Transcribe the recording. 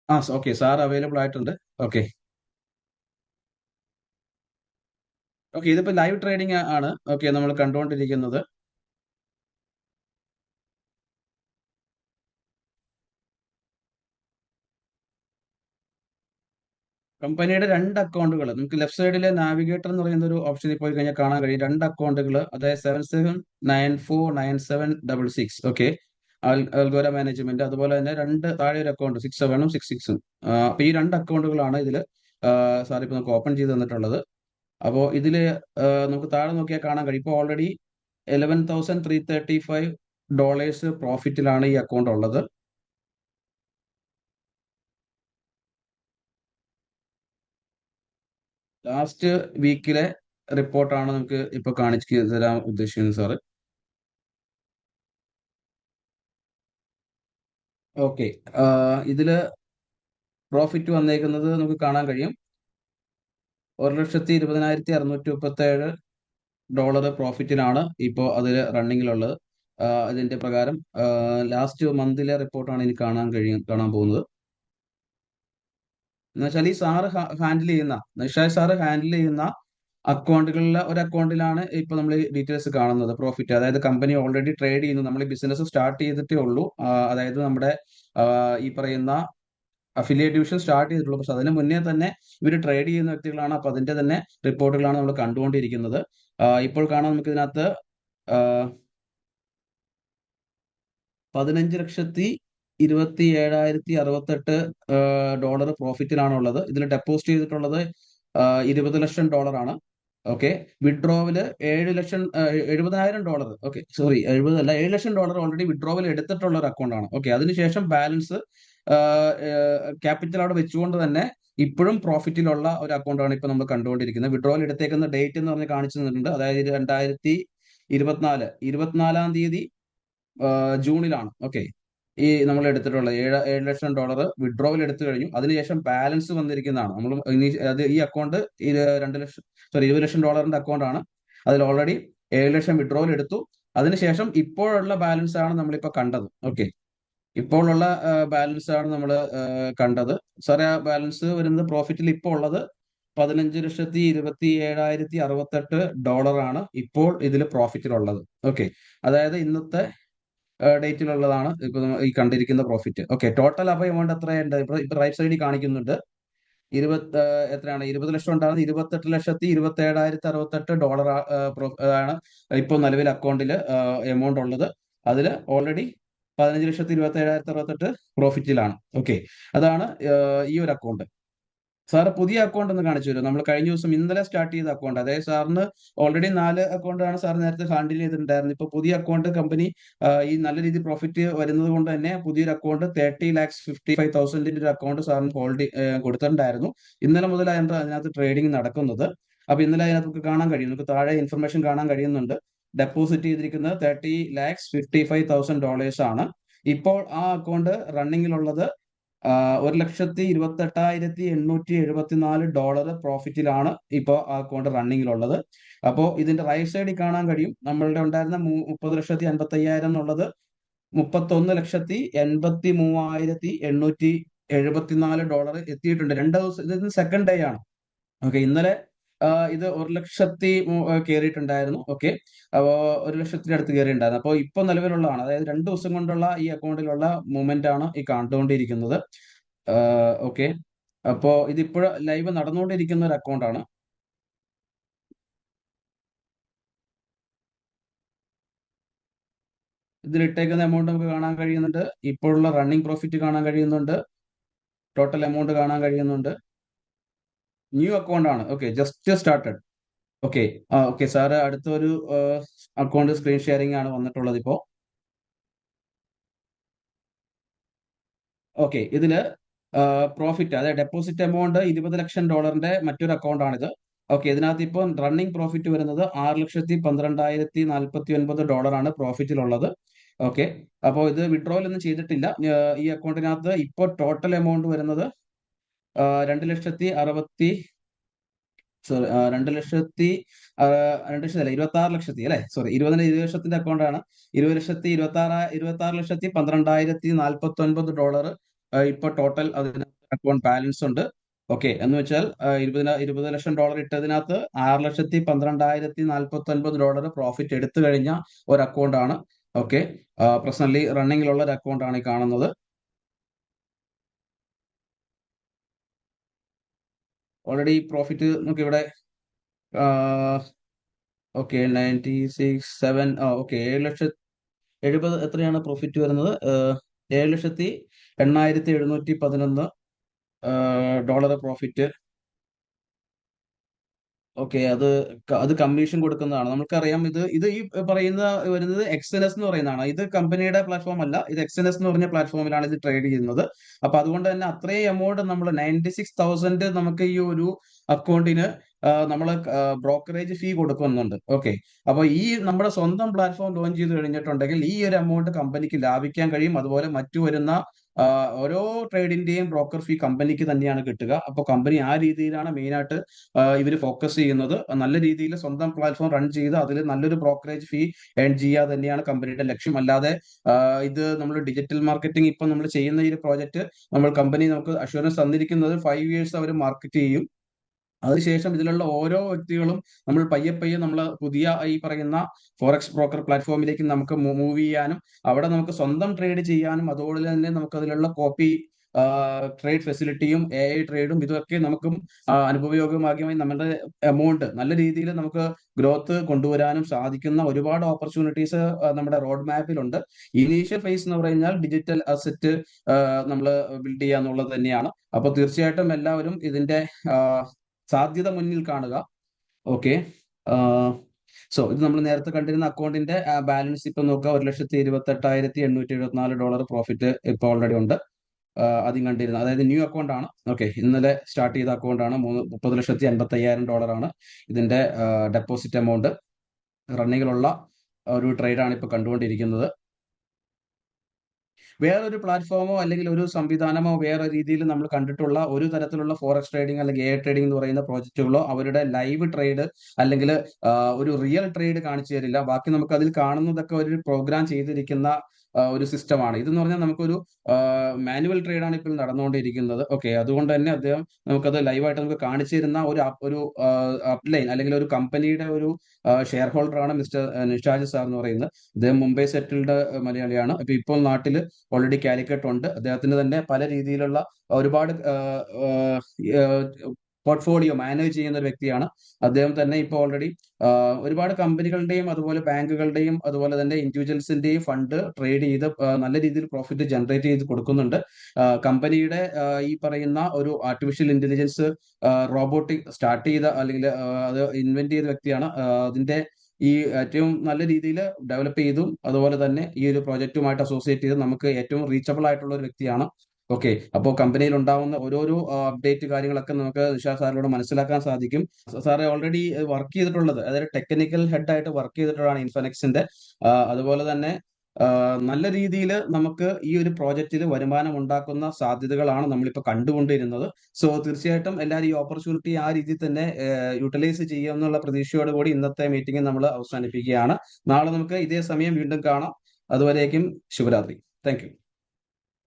Okay, sir available ആയിട്ടുണ്ട്. Okay. Okay, ഇതിപ്പോ live trading ആണ്. ഓക്കെ, നമ്മൾ കണ്ടുകൊണ്ടിരിക്കുന്നത്. കമ്പനിയുടെ രണ്ട് അക്കൗണ്ടുകൾ നമുക്ക് ലെഫ്റ്റ് സൈഡിലെ നാവിഗേറ്റർ എന്ന് പറയുന്ന ഒരു ഓപ്ഷനിൽ പോയി കഴിഞ്ഞാൽ കാണാൻ കഴിയും. രണ്ട് അക്കൗണ്ടുകൾ, അതായത് 779496. ഓക്കെ, അൽഗോര മാനേജ്മെന്റ്. അതുപോലെ തന്നെ രണ്ട് താഴെ ഒരു അക്കൗണ്ട് 67ഉം 66ഉം. അപ്പൊ ഈ രണ്ട് അക്കൗണ്ടുകളാണ് ഇതിൽ സാർ ഇപ്പൊ നമുക്ക് ഓപ്പൺ ചെയ്ത് തന്നിട്ടുള്ളത്. അപ്പോൾ ഇതില് നമുക്ക് താഴെ നോക്കിയാൽ കാണാൻ കഴിയും. ഇപ്പോൾ ഓൾറെഡി $11,335 പ്രോഫിറ്റിലാണ് ഈ അക്കൗണ്ട് ഉള്ളത്. ലാസ്റ്റ് വീക്കിലെ റിപ്പോർട്ടാണ് നമുക്ക് ഇപ്പൊ കാണിച്ചു തരാൻ ഉദ്ദേശിക്കുന്നത് സാറ്. ഓക്കെ, ഇതില് പ്രോഫിറ്റ് വന്നേക്കുന്നത് നമുക്ക് കാണാൻ കഴിയും. 1,20,637 ഡോളർ പ്രോഫിറ്റിനാണ് ഇപ്പോൾ അതിൽ റണ്ണിങ്ങിലുള്ളത്. അതിന്റെ പ്രകാരം ലാസ്റ്റ് മന്തിലെ റിപ്പോർട്ടാണ് ഇനി കാണാൻ പോകുന്നത്. എന്ന് വെച്ചാൽ ഈ സാറ് ഹാൻഡിൽ ചെയ്യുന്ന നിഷായ് സാറ് ഹാൻഡിൽ ചെയ്യുന്ന അക്കൗണ്ടുകളിലെ ഒരു അക്കൗണ്ടിലാണ് ഇപ്പൊ നമ്മൾ ഡീറ്റെയിൽസ് കാണുന്നത്. പ്രോഫിറ്റ്, അതായത് കമ്പനി ഓൾറെഡി ട്രേഡ് ചെയ്യുന്നു, നമ്മൾ ബിസിനസ് സ്റ്റാർട്ട് ചെയ്തിട്ടേ ഉള്ളൂ. അതായത് നമ്മുടെ ഈ പറയുന്ന അഫിലിയേറ്റ് ഡിവിഷൻ സ്റ്റാർട്ട് ചെയ്തിട്ടുള്ളൂ. പക്ഷെ അതിന് മുന്നേ തന്നെ ഇവർ ട്രേഡ് ചെയ്യുന്ന വ്യക്തികളാണ്. അപ്പൊ അതിന്റെ തന്നെ റിപ്പോർട്ടുകളാണ് നമ്മൾ കണ്ടുകൊണ്ടിരിക്കുന്നത്. ഇപ്പോൾ കാണാം നമുക്ക് ഇതിനകത്ത് 15,27,068 ഡോളർ ഉള്ളത്. ഇതിൽ ഡെപ്പോസിറ്റ് ചെയ്തിട്ടുള്ളത് 20 ലക്ഷം ഡോളറാണ്. Okay, withdrawal 70,000 dollar. Okay, sorry, 70 അല്ല, 7 ലക്ഷം ഡോളർ ഓൾറെഡി വിഡ്രോവൽ എടുത്തിട്ടുള്ള ഒരു അക്കൗണ്ടാണ്. ഓക്കെ, അതിനുശേഷം ബാലൻസ് ക്യാപിറ്റൽ അവിടെ വെച്ചുകൊണ്ട് തന്നെ ഇപ്പോഴും പ്രോഫിറ്റിലുള്ള ഒരു അക്കൗണ്ടാണ് ഇപ്പൊ നമ്മൾ കണ്ടുകൊണ്ടിരിക്കുന്നത്. വിഡ്രോവൽ എടുത്തേക്കുന്ന ഡേറ്റ് എന്ന് പറഞ്ഞ് കാണിച്ചു തന്നിട്ടുണ്ട്. അതായത് 2024 ജൂണിലാണ്. ഓക്കെ, ഈ നമ്മൾ എടുത്തിട്ടുള്ള 7 ലക്ഷം ഡോളർ വിഡ്രോവൽ എടുത്തു കഴിഞ്ഞു. അതിനുശേഷം ബാലൻസ് വന്നിരിക്കുന്നതാണ്. നമ്മൾ അത് ഈ അക്കൗണ്ട് 20 ലക്ഷം ഡോളറിന്റെ അക്കൗണ്ടാണ്. അതിൽ ഓൾറെഡി 7 ലക്ഷം വിഡ്രോവൽ എടുത്തു. അതിനുശേഷം ഇപ്പോഴുള്ള ബാലൻസ് ആണ് നമ്മളിപ്പോ കണ്ടത്. ഓക്കെ, ഇപ്പോഴുള്ള ബാലൻസ് ആണ് നമ്മൾ കണ്ടത്. സാറേ, ആ ബാലൻസ് വരുന്നത് പ്രോഫിറ്റിൽ ഇപ്പോൾ ഉള്ളത് 15,27,068 ഡോളറാണ് ഇപ്പോൾ ഇതിൽ പ്രോഫിറ്റിലുള്ളത്. ഓക്കെ, അതായത് ഇന്നത്തെ ഡേറ്റിലുള്ളതാണ് ഇപ്പൊ ഈ കണ്ടിരിക്കുന്ന പ്രോഫിറ്റ്. ഓക്കെ, ടോട്ടൽ അപ്പൊ എമൗണ്ട് എത്രയുണ്ട്? ഇപ്പൊ റൈറ്റ് സൈഡിൽ കാണിക്കുന്നുണ്ട്. എത്രയാണ്? 20 ലക്ഷം ഉണ്ടാകുന്നത് 28,27,068 ഡോളർ ആണ് ഇപ്പോൾ നിലവിൽ അക്കൗണ്ടിൽ എമൗണ്ട് ഉള്ളത്. അതിൽ ഓൾറെഡി 15,27,068 പ്രോഫിറ്റിലാണ്. ഓക്കെ, അതാണ് ഈ ഒരു അക്കൗണ്ട്. സാറ് പുതിയ അക്കൗണ്ട് ഒന്ന് കാണിച്ചു തരും. നമ്മൾ കഴിഞ്ഞ ദിവസം ഇന്നലെ സ്റ്റാർട്ട് ചെയ്ത അക്കൗണ്ട്, അതായത് സാറിന് ഓൾറെഡി 4 അക്കൗണ്ടാണ് സാർ നേരത്തെ ഹാൻഡിൽ ചെയ്തിട്ടുണ്ടായിരുന്നത്. ഇപ്പൊ പുതിയ അക്കൗണ്ട് കമ്പനി ഈ നല്ല രീതിയിൽ പ്രോഫിറ്റ് വരുന്നത് കൊണ്ട് തന്നെ പുതിയൊരു അക്കൗണ്ട് 30,55,000 ഒരു അക്കൗണ്ട് സാറിന് കൊടുത്തിട്ടുണ്ടായിരുന്നു. ഇന്നലെ മുതൽ അതിനകത്ത് ട്രേഡിംഗ് നടക്കുന്നത്. അപ്പൊ ഇന്നലെ അതിനകത്ത് നമുക്ക് കാണാൻ കഴിയും, നമുക്ക് താഴെ ഇൻഫർമേഷൻ കാണാൻ കഴിയുന്നുണ്ട്. ഡെപ്പോസിറ്റ് ചെയ്തിരിക്കുന്നത് $30,55,000 ആണ്. ഇപ്പോൾ ആ അക്കൗണ്ട് റണ്ണിങ്ങിലുള്ളത് 1,28,874 പ്രോഫിറ്റിലാണ് ഇപ്പോൾ ആ അക്കൗണ്ട് റണ്ണിങ്ങിലുള്ളത്. അപ്പോൾ ഇതിന്റെ റൈറ്റ് സൈഡിൽ കാണാൻ കഴിയും, നമ്മളുടെ ഉണ്ടായിരുന്ന 30,55,000 എന്നുള്ളത് 31,83,874 എത്തിയിട്ടുണ്ട്. 2 ദിവസം, ഇത് സെക്കൻഡ് ഡേ ആണ്. ഓക്കെ, ഇന്നലെ ഇത് 1,00,000 കയറിയിട്ടുണ്ടായിരുന്നു. ഓക്കെ, അപ്പോ 1,00,000 അടുത്ത് കയറിയിട്ടുണ്ടായിരുന്നു. അപ്പോൾ ഇപ്പൊ നിലവിലുള്ളതാണ്, അതായത് 2 ദിവസം കൊണ്ടുള്ള ഈ അക്കൗണ്ടിലുള്ള മൂവ്മെന്റ് ആണ് ഈ കണ്ടുകൊണ്ടിരിക്കുന്നത്. ഓക്കെ, അപ്പോ ഇതിപ്പോഴും ലൈവ് നടന്നുകൊണ്ടിരിക്കുന്ന ഒരു അക്കൗണ്ടാണ്. ഇതിൽ ഇട്ടേക്കുന്ന എമൗണ്ട് നമുക്ക് കാണാൻ കഴിയുന്നുണ്ട്. ഇപ്പോഴുള്ള റണ്ണിങ് പ്രോഫിറ്റ് കാണാൻ കഴിയുന്നുണ്ട്. ടോട്ടൽ എമൗണ്ട് കാണാൻ കഴിയുന്നുണ്ട്. ന്യൂ അക്കൗണ്ട് ആണ്. Okay, just started. Okay, okay sir, അടുത്തൊരു അക്കൗണ്ട് സ്ക്രീൻ ഷെയറിംഗ് ആണ് വന്നിട്ടുള്ളത് ഇപ്പോ. ഓക്കെ, ഇതില് പ്രോഫിറ്റ്, അതായത് ഡെപ്പോസിറ്റ് എമൗണ്ട് 20 ലക്ഷം ഡോളറിന്റെ മറ്റൊരു അക്കൗണ്ട് ആണിത്. ഓക്കെ, ഇതിനകത്ത് ഇപ്പോൾ റണ്ണിങ് പ്രോഫിറ്റ് വരുന്നത് 6,12,049 ഡോളറാണ് പ്രോഫിറ്റിലുള്ളത്. ഓക്കെ, അപ്പോൾ ഇത് വിഡ്രോവൽ ഒന്നും ചെയ്തിട്ടില്ല. ഈ അക്കൗണ്ടിനകത്ത് ഇപ്പോൾ ടോട്ടൽ എമൗണ്ട് വരുന്നത് 2,60,000, സോറി, 2,00,000, 2,00,000 അല്ല, 26,00,000 അല്ലെ, സോറി, 20 ലക്ഷത്തിന്റെ അക്കൗണ്ടാണ്. 20,26,12,12,049 ഡോളർ ഇപ്പൊ ടോട്ടൽ അതിന് അക്കൗണ്ട് ബാലൻസ് ഉണ്ട്. ഓക്കെ, എന്ന് വെച്ചാൽ 20 ലക്ഷം ഡോളർ ഇട്ടതിനകത്ത് 6,12,049 ഡോളർ പ്രോഫിറ്റ് എടുത്തു കഴിഞ്ഞ ഒരു അക്കൗണ്ട് ആണ്. ഓക്കെ, പ്രസന്റ്ലി റണ്ണിങ്ങിലുള്ള ഒരു അക്കൗണ്ട് ആണ് ഈ കാണുന്നത്. ഓൾറെഡി പ്രോഫിറ്റ് നമുക്ക് ഇവിടെ ഓക്കെ 96 7 ഓക്കെ 7,70,000 എത്രയാണ് പ്രോഫിറ്റ് വരുന്നത്? 7,08,711 ഡോളർ പ്രോഫിറ്റ്. ഓക്കെ, അത് കമ്മീഷൻ കൊടുക്കുന്നതാണ്. നമുക്കറിയാം ഇത് ഇത് ഈ പറയുന്ന വരുന്നത് എക്സനസ് എന്ന് പറയുന്നതാണ്. ഇത് കമ്പനിയുടെ പ്ലാറ്റ്ഫോം അല്ല, ഇത് എക്സനസ് എന്ന് പറഞ്ഞ പ്ലാറ്റ്ഫോമിലാണ് ഇത് ട്രേഡ് ചെയ്യുന്നത്. അപ്പൊ അതുകൊണ്ട് തന്നെ അത്രയും എമൗണ്ട് നമ്മൾ 96,000 നമുക്ക് ഈ ഒരു അക്കൗണ്ടിന് നമ്മൾ ബ്രോക്കറേജ് ഫീ കൊടുക്കുന്നുണ്ട്. ഓക്കെ, അപ്പൊ ഈ നമ്മുടെ സ്വന്തം പ്ലാറ്റ്ഫോം ലോഞ്ച് ചെയ്ത് കഴിഞ്ഞിട്ടുണ്ടെങ്കിൽ ഈ ഒരു എമൗണ്ട് കമ്പനിക്ക് ലാഭിക്കാൻ കഴിയും. അതുപോലെ മറ്റു വരുന്ന ഓരോ ട്രേഡിന്റെയും ബ്രോക്കർ ഫീ കമ്പനിക്ക് തന്നെയാണ് കിട്ടുക. അപ്പൊ കമ്പനി ആ രീതിയിലാണ് മെയിനായിട്ട് ഇവർ ഫോക്കസ് ചെയ്യുന്നത്. നല്ല രീതിയിൽ സ്വന്തം പ്ലാറ്റ്ഫോം റൺ ചെയ്ത് അതിൽ നല്ലൊരു ബ്രോക്കറേജ് ഫീ ഏൺ ചെയ്യുക തന്നെയാണ് കമ്പനിയുടെ ലക്ഷ്യം. അല്ലാതെ ഇത് നമ്മൾ ഡിജിറ്റൽ മാർക്കറ്റിംഗ് ഇപ്പൊ നമ്മൾ ചെയ്യുന്ന ഈ ഒരു പ്രോജക്റ്റ് കമ്പനി നമുക്ക് അഷുറൻസ് തന്നിരിക്കുന്നത് 5 ഇയേഴ്സ് അവർ മാർക്കറ്റ് ചെയ്യും. അതിനുശേഷം ഇതിലുള്ള ഓരോ വ്യക്തികളും നമ്മൾ പയ്യെ പയ്യെ നമ്മൾ പുതിയ ഈ പറയുന്ന ഫോറക്സ് ബ്രോക്കർ പ്ലാറ്റ്ഫോമിലേക്ക് നമുക്ക് മൂവ് ചെയ്യാനും അവിടെ നമുക്ക് സ്വന്തം ട്രേഡ് ചെയ്യാനും അതുപോലെ തന്നെ നമുക്ക് അതിലുള്ള കോപ്പി ട്രേഡ് ഫെസിലിറ്റിയും AI ട്രേഡും ഇതൊക്കെ നമുക്കും അനുഭവയോഗ്യമാകുകയും നമ്മുടെ എമൗണ്ട് നല്ല രീതിയിൽ നമുക്ക് ഗ്രോത്ത് കൊണ്ടുവരാനും സാധിക്കുന്ന ഒരുപാട് ഓപ്പർച്യൂണിറ്റീസ് നമ്മുടെ റോഡ് മാപ്പിലുണ്ട്. ഇനീഷ്യൽ ഫേസ് എന്ന് പറഞ്ഞാൽ ഡിജിറ്റൽ അസറ്റ് നമ്മൾ ബിൽഡ് ചെയ്യുക എന്നുള്ളത് തന്നെയാണ്. അപ്പോൾ തീർച്ചയായിട്ടും എല്ലാവരും ഇതിന്റെ സാധ്യത മുന്നിൽ കാണുക. ഓക്കെ, സോ ഇത് നമ്മൾ നേരത്തെ കണ്ടിരുന്ന അക്കൗണ്ടിന്റെ ബാലൻസ് ഇപ്പൊ നോക്കുക, 1,28,874 ഡോളർ പ്രോഫിറ്റ് ഇപ്പൊ ഓൾറെഡി ഉണ്ട്. ആദ്യം കണ്ടിരുന്ന അതായത് ന്യൂ അക്കൗണ്ട് ആണ്. ഓക്കെ, ഇന്നലെ സ്റ്റാർട്ട് ചെയ്ത അക്കൗണ്ട് ആണ്. 30,85,000 ഡോളറാണ് ഇതിന്റെ ഡെപ്പോസിറ്റ് എമൗണ്ട്. റണ്ണിങ്ങിലുള്ള ഒരു ട്രേഡാണ് ഇപ്പൊ കണ്ടുകൊണ്ടിരിക്കുന്നത്. വേറൊരു പ്ലാറ്റ്ഫോമോ അല്ലെങ്കിൽ ഒരു സംവിധാനമോ വേറെ രീതിയിൽ നമ്മൾ കണ്ടിട്ടുള്ള ഒരു തരത്തിലുള്ള ഫോറക്സ് ട്രേഡിംഗ് അല്ലെങ്കിൽ AI ട്രേഡിംഗ് എന്ന് പറയുന്ന പ്രോജക്റ്റുകളോ അവരുടെ ലൈവ് ട്രേഡ് അല്ലെങ്കിൽ ഒരു റിയൽ ട്രേഡ് കാണിച്ചു തരില്ല. ബാക്കി നമുക്ക് അതിൽ കാണുന്നതൊക്കെ ഒരു പ്രോഗ്രാം ചെയ്തിരിക്കുന്ന ഒരു സിസ്റ്റമാണ്. ഇതെന്ന് പറഞ്ഞാൽ നമുക്കൊരു മാനുവൽ ട്രേഡാണ് ഇപ്പോൾ നടന്നുകൊണ്ടിരിക്കുന്നത്. ഓക്കെ, അതുകൊണ്ട് തന്നെ അദ്ദേഹം നമുക്കത് ലൈവായിട്ട് നമുക്ക് കാണിച്ചു തരുന്ന ഒരു അപ്ലൈൻ അല്ലെങ്കിൽ ഒരു കമ്പനിയുടെ ഒരു ഷെയർ ഹോൾഡറാണ് മിസ്റ്റർ നിഷാജ് സാർ എന്ന് പറയുന്നത്. അദ്ദേഹം മുംബൈ സെറ്റിൽഡ് മലയാളിയാണ്. അപ്പൊ ഇപ്പോൾ നാട്ടിൽ ഓൾറെഡി കാലിക്കറ്റ് ഉണ്ട്. അദ്ദേഹത്തിന് തന്നെ പല രീതിയിലുള്ള ഒരുപാട് പോർട്ട്ഫോളിയോ മാനേജ് ചെയ്യുന്ന ഒരു വ്യക്തിയാണ്. അദ്ദേഹം തന്നെ ഇപ്പോൾ ഓൾറെഡി ഒരുപാട് കമ്പനികളുടെയും അതുപോലെ ബാങ്കുകളുടെയും അതുപോലെ തന്നെ ഇൻഡിവിജ്വൽസിന്റെയും ഫണ്ട് ട്രേഡ് ചെയ്ത് നല്ല രീതിയിൽ പ്രോഫിറ്റ് ജനറേറ്റ് ചെയ്ത് കൊടുക്കുന്നുണ്ട്. കമ്പനിയുടെ ഈ പറയുന്ന ഒരു ആർട്ടിഫിഷ്യൽ ഇന്റലിജൻസ് റോബോട്ടിക് സ്റ്റാർട്ട് ചെയ്ത അല്ലെങ്കിൽ അത് ഇൻവെന്റ് ചെയ്ത വ്യക്തിയാണ്. അതിന്റെ ഈ ഏറ്റവും നല്ല രീതിയിൽ ഡെവലപ്പ് ചെയ്തും അതുപോലെ തന്നെ ഈ ഒരു പ്രോജക്റ്റുമായിട്ട് അസോസിയേറ്റ് ചെയ്ത് നമുക്ക് ഏറ്റവും റീച്ചബിൾ ആയിട്ടുള്ള ഒരു വ്യക്തിയാണ്. ഓക്കെ, അപ്പോൾ കമ്പനിയിൽ ഉണ്ടാവുന്ന ഓരോരോ അപ്ഡേറ്റ് കാര്യങ്ങളൊക്കെ നമുക്ക് നിഷാ സാറിനോട് മനസ്സിലാക്കാൻ സാധിക്കും. സാറ് ഓൾറെഡി വർക്ക് ചെയ്തിട്ടുള്ളത് അതായത് ടെക്നിക്കൽ ഹെഡ് ആയിട്ട് വർക്ക് ചെയ്തിട്ടുള്ളതാണ് ഇൻഫോനെക്സിന്റെ. അതുപോലെ തന്നെ നല്ല രീതിയിൽ നമുക്ക് ഈ ഒരു പ്രോജക്റ്റിൽ വരുമാനം ഉണ്ടാക്കുന്ന സാധ്യതകളാണ് നമ്മളിപ്പോൾ കണ്ടുകൊണ്ടിരുന്നത്. സോ തീർച്ചയായിട്ടും എല്ലാവരും ഈ ഓപ്പർച്യൂണിറ്റി ആ രീതിയിൽ തന്നെ യൂട്ടിലൈസ് ചെയ്യുമെന്നുള്ള പ്രതീക്ഷയോടുകൂടി ഇന്നത്തെ മീറ്റിംഗ് നമ്മൾ അവസാനിപ്പിക്കുകയാണ്. നാളെ നമുക്ക് ഇതേ സമയം വീണ്ടും കാണാം. അതുവരേക്കും ശുഭരാത്രി. Thank you.